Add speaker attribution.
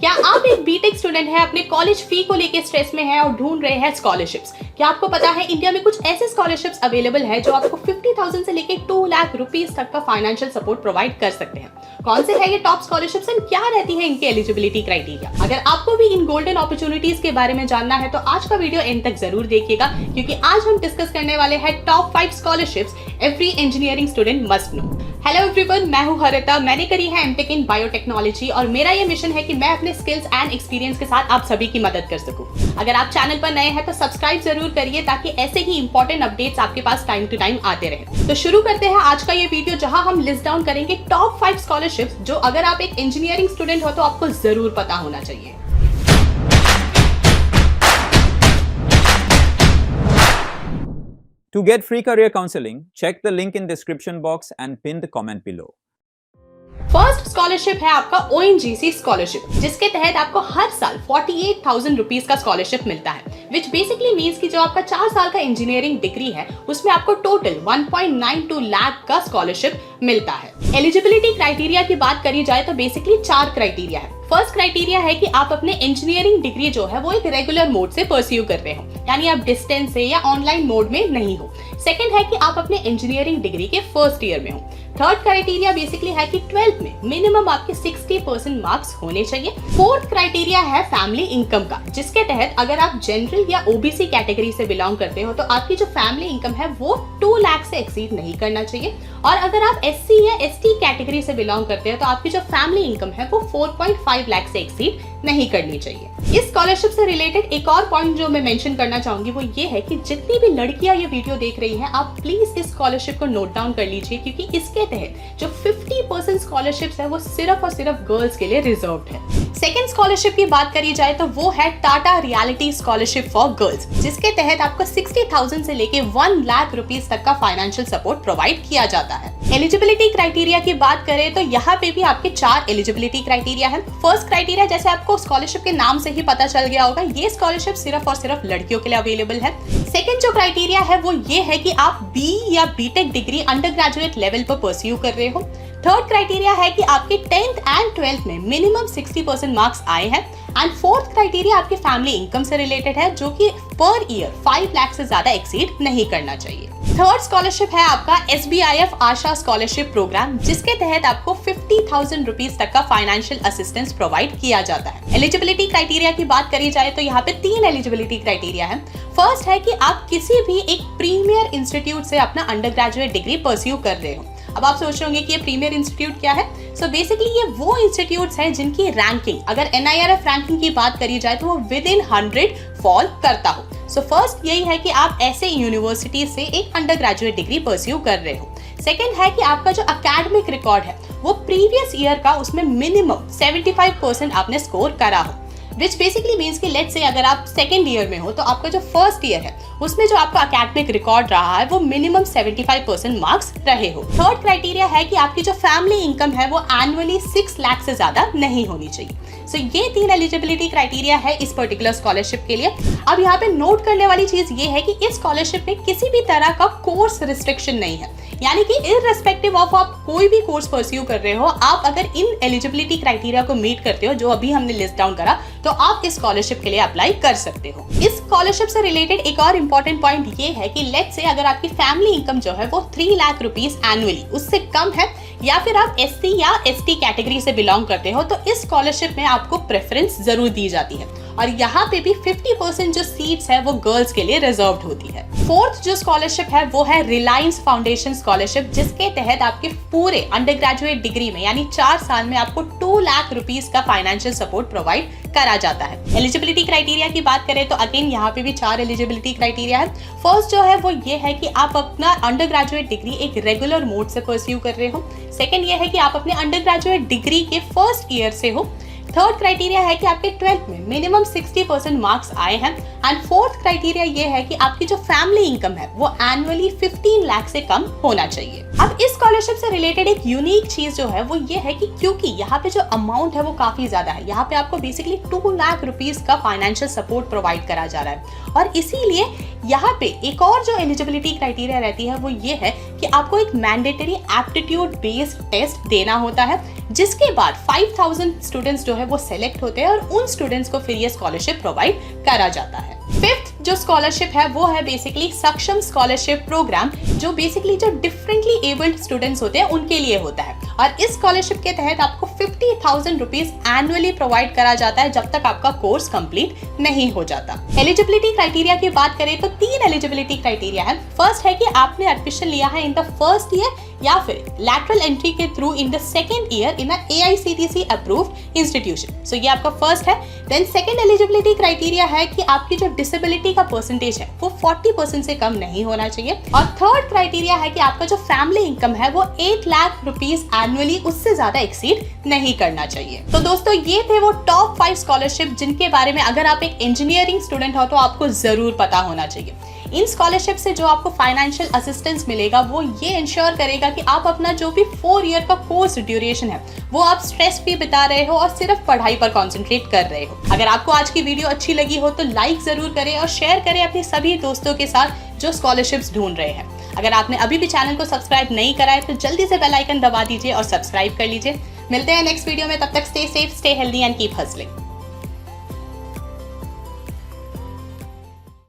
Speaker 1: क्या आप एक बीटेक स्टूडेंट हैं, अपने कॉलेज फी को लेके स्ट्रेस में हैं और ढूंढ रहे हैं स्कॉलरशिप्स? क्या आपको पता है इंडिया में कुछ ऐसे स्कॉलरशिप्स अवेलेबल है जो आपको 50,000 से लेके 2 लाख रुपीस तक का फाइनेंशियल सपोर्ट प्रोवाइड कर सकते हैं? कौन से है ये टॉप स्कॉलरशिप्स एंड क्या रहती है इनके एलिजिबिलिटी क्राइटेरिया? अगर आपको भी इन गोल्डन अपॉर्चुनिटीज के बारे में जानना है तो आज का वीडियो एंड तक जरूर देखिएगा, क्योंकि आज हम डिस्कस करने वाले हैं top 5 scholarships every engineering student must know. Hello everyone, मैं हूं हरिता। मैंने करी है एमटेक इन बायोटेक्नोलॉजी और मेरा ये मिशन है कि मैं अपने स्किल्स एंड एक्सपीरियंस के साथ आप सभी की मदद कर सकूं। अगर आप चैनल पर नए हैं तो सब्सक्राइब जरूर करिए ताकि ऐसे ही इंपॉर्टेंट अपडेट्स आपके पास टाइम टू टाइम आते रहे। तो शुरू करते हैं आज का ये वीडियो, जहां हम लिस्ट डाउन करेंगे टॉप 5 स्कॉलरशिप्स जो अगर आप एक इंजीनियरिंग स्टूडेंट हो तो आपको जरूर पता होना चाहिए।
Speaker 2: To get free career counseling, check the link in description box and pin the comment below.
Speaker 1: First scholarship है आपका ONGC स्कॉलरशिप, जिसके तहत आपको हर साल 48,000 रुपीज का स्कॉलरशिप मिलता है, विच बेसिकली मीन्स कि जो आपका 4 साल का इंजीनियरिंग डिग्री है उसमें आपको टोटल 1.92 लाख का स्कॉलरशिप मिलता है। एलिजिबिलिटी क्राइटेरिया की बात करी जाए तो बेसिकली 4 क्राइटेरिया है। फर्स्ट क्राइटेरिया है कि आप अपने इंजीनियरिंग डिग्री जो है वो एक रेगुलर मोड से परस्यू कर रहे हो, यानी आप डिस्टेंस से या ऑनलाइन मोड में नहीं हो। सेकंड है कि आप अपने इंजीनियरिंग डिग्री के फर्स्ट ईयर में हो। थर्ड क्राइटेरिया बेसिकली है कि 12th में मिनिमम आपके 60% मार्क्स होने चाहिए। फोर्थ क्राइटेरिया है फैमिली इनकम का, जिसके तहत अगर आप जनरल या ओबीसी कैटेगरी से बिलोंग करते हो तो आपकी जो फैमिली इनकम है वो 2 लाख से एक्सीड नहीं करना चाहिए, और अगर आप एससी या एसटी कैटेगरी से बिलोंग करते हो तो आपकी जो फैमिली इनकम है वो 4.5 लाख से एक्सीड नहीं करनी चाहिए। इस स्कॉलरशिप से रिलेटेड एक और पॉइंट जो मैं मेंशन करना चाहूंगी वो ये है कि जितनी भी लड़कियां ये वीडियो देख रही हैं, आप प्लीज इस स्कॉलरशिप को नोट डाउन कर लीजिए, क्योंकि इसके तहत जो 50% स्कॉलरशिप्स है वो सिर्फ और सिर्फ गर्ल्स के लिए रिजर्व्ड है। सेकेंड स्कॉलरशिप की बात करी जाए तो वो है Tata reality scholarship for girls, जिसके तहत आपको 60,000 से लेके 1 लाख रुपीस तक का फाइनेंशियल सपोर्ट प्रोवाइड किया जाता है। एलिजिबिलिटी क्राइटेरिया की बात करें तो यहाँ पे भी आपके 4 एलिजिबिलिटी क्राइटेरिया है। फर्स्ट क्राइटेरिया, जैसे आपको स्कॉलरशिप के नाम से ही पता चल गया होगा, ये स्कॉलरशिप सिर्फ और सिर्फ लड़कियों के लिए अवेलेबल है। सेकंड जो क्राइटेरिया है वो ये है कि आप बी या BTech degree undergraduate level पर परस्यू कर रहे हो। थर्ड क्राइटेरिया है कि आपके 10th एंड 12th में मिनिमम 60% मार्क्स आए हैं। एंड फोर्थ क्राइटेरिया आपके फैमिली इनकम से रिलेटेड है, जो कि पर ईयर 5 लाख से ज्यादा एक्सीड नहीं करना चाहिए। थर्ड स्कॉलरशिप है आपका SBIF आशा स्कॉलरशिप प्रोग्राम, जिसके तहत आपको 50,000 रुपीज तक का फाइनेंशियल असिस्टेंस प्रोवाइड किया जाता है। एलिजिबिलिटी क्राइटेरिया की बात करी जाए तो यहाँ पे 3 एलिजिबिलिटी क्राइटेरिया है। फर्स्ट है कि आप किसी भी एक प्रीमियर इंस्टीट्यूट से अपना अंडर ग्रेजुएट डिग्री परस्यू कर रहे हो। अब आप सोच रहे होंगे कि ये प्रीमियर इंस्टीट्यूट क्या है। सो बेसिकली ये वो इंस्टीट्यूट्स हैं जिनकी रैंकिंग, अगर NIRF रैंकिंग की बात करी जाए तो वो विदिन 100 फॉल करता हो। सो फर्स्ट यही है कि आप ऐसे यूनिवर्सिटी से एक अंडर ग्रेजुएट डिग्री परस्यू कर रहे हो। सेकेंड है कि आपका जो एकेडमिक रिकॉर्ड है वो प्रीवियस ईयर का उसमें मिनिमम 75% आपने स्कोर करा हो, विच बेसिकली मीन्स कि लेट्स से अगर आप सेकेंड ईयर में हो तो आपका जो फर्स्ट ईयर है उसमें जो आपका एकेडमिक रिकॉर्ड रहा है वो मिनिमम 75% मार्क्स रहे हो। थर्ड क्राइटेरिया है कि आपकी जो फैमिली इनकम है वो एनुअली 6 लाख से ज्यादा नहीं होनी चाहिए। सो ये 3 एलिजिबिलिटी क्राइटेरिया है इस पर्टिकुलर स्कॉलरशिप के लिए। अब यहाँ पे नोट करने वाली चीज ये है कि इस स्कॉलरशिप में किसी भी तरह का कोर्स रिस्ट्रिक्शन नहीं है, यानी कि इररिस्पेक्टिव ऑफ आप कोई भी कोर्स परस्यू कर रहे हो, आप अगर इन एलिजिबिलिटी क्राइटेरिया को मीट करते हो जो अभी हमने लिस्ट डाउन करा, तो आप इस स्कॉलरशिप के लिए अप्लाई कर सकते हो। इस स्कॉलरशिप से रिलेटेड एक और इम्पोर्टेंट पॉइंट ये है कि लेट्स से अगर आपकी फैमिली इनकम जो है वो 3 लाख रुपीस एनुअली उससे कम है, या फिर आप SC या ST कैटेगरी से बिलोंग करते हो, तो इस स्कॉलरशिप में आपको प्रेफरेंस जरूर दी जाती है, और यहाँ पे भी 50% जो सीट्स है वो गर्ल्स के लिए रिजर्व्ड होती है। फोर्थ जो स्कॉलरशिप है वो है रिलायंस फाउंडेशन स्कॉलरशिप, जिसके तहत आपके पूरे अंडर ग्रेजुएट डिग्री में यानी 4 साल में आपको 2 लाख रुपीस का फाइनेंशियल सपोर्ट प्रोवाइड करा जाता है। एलिजिबिलिटी क्राइटेरिया की बात करें तो अगेन यहाँ पे भी 4 एलिजिबिलिटी क्राइटेरिया है। फर्स्ट जो है वो ये है कि आप अपना अंडर ग्रेजुएट डिग्री एक रेगुलर मोड से परस्यू कर रहे हो। सेकेंड ये है कि आप अपने अंडर ग्रेजुएट डिग्री के फर्स्ट ईयर से हो। थर्ड क्राइटेरिया है कि आपके 12th में मिनिमम 60% मार्क्स आए हैं। एंड फोर्थ क्राइटेरिया ये है कि आपकी जो फैमिली इनकम है वो एनुअली 15 लाख से कम होना चाहिए। अब इस स्कॉलरशिप से रिलेटेड एक यूनिक चीज जो है वो ये है कि क्योंकि यहाँ पे जो अमाउंट है वो काफी ज्यादा है, यहाँ पे आपको बेसिकली 2 लाख रुपीस का फाइनेंशियल सपोर्ट प्रोवाइड करा जा रहा है, और इसीलिए यहाँ पे एक और जो एलिजिबिलिटी क्राइटेरिया रहती है वो ये है कि आपको एक मैंडेटरी एप्टीट्यूड बेस्ड टेस्ट देना होता है, जिसके बाद 5000 स्टूडेंट्स जो है वो सेलेक्ट होते हैं और उन स्टूडेंट्स को फिर ये स्कॉलरशिप प्रोवाइड करा जाता है। फिफ्थ जो स्कॉलरशिप है वो है बेसिकली सक्षम स्कॉलरशिप प्रोग्राम, जो बेसिकली जो डिफरेंटली एबल्ड स्टूडेंट्स होते हैं उनके लिए होता है। और इस स्कॉलरशिप के तहत आपको 50,000 रुपीज एनुअली प्रोवाइड करा जाता है जब तक आपका कोर्स कंप्लीट नहीं हो जाता। एलिजिबिलिटी क्राइटेरिया की बात करें तो 3 एलिजिबिलिटी क्राइटेरिया है। फर्स्ट है कि आपने एडमिशन लिया है इन द फर्स्ट ईयर या फिर लैटरल एंट्री के through in the second year in AICTC approved institution. So ये आपका फर्स्ट है। देन सेकेंड एलिजिबिलिटी क्राइटेरिया है कि आपकी जो डिसेबिलिटी का परसेंटेज है वो 40% से कम नहीं होना चाहिए। और थर्ड क्राइटेरिया है कि आपका जो फैमिली इनकम है वो 8 लाख रुपीज एनुअली उससे ज्यादा एक्सीड नहीं करना चाहिए। तो दोस्तों ये थे वो टॉप 5 स्कॉलरशिप जिनके बारे में अगर आप एक इंजीनियरिंग स्टूडेंट हो तो आपको जरूर पता होना चाहिए। इन स्कॉलरशिप से जो आपको फाइनेंशियल असिस्टेंस मिलेगा वो ये इंश्योर करेगा कि आप अपना जो भी 4 ईयर का कोर्स ड्यूरेशन है वो आप स्ट्रेस फ्री बिता रहे हो और सिर्फ पढ़ाई पर कॉन्सेंट्रेट कर रहे हो। अगर आपको आज की वीडियो अच्छी लगी हो तो लाइक जरूर करें और शेयर करें अपने सभी दोस्तों के साथ जो स्कॉलरशिप्स ढूंढ रहे हैं। अगर आपने अभी भी चैनल को सब्सक्राइब नहीं करा है तो जल्दी से बेल आइकन दबा दीजिए और सब्सक्राइब कर लीजिए। मिलते हैं नेक्स्ट वीडियो में, तब तक stay safe, stay healthy and keep hustling.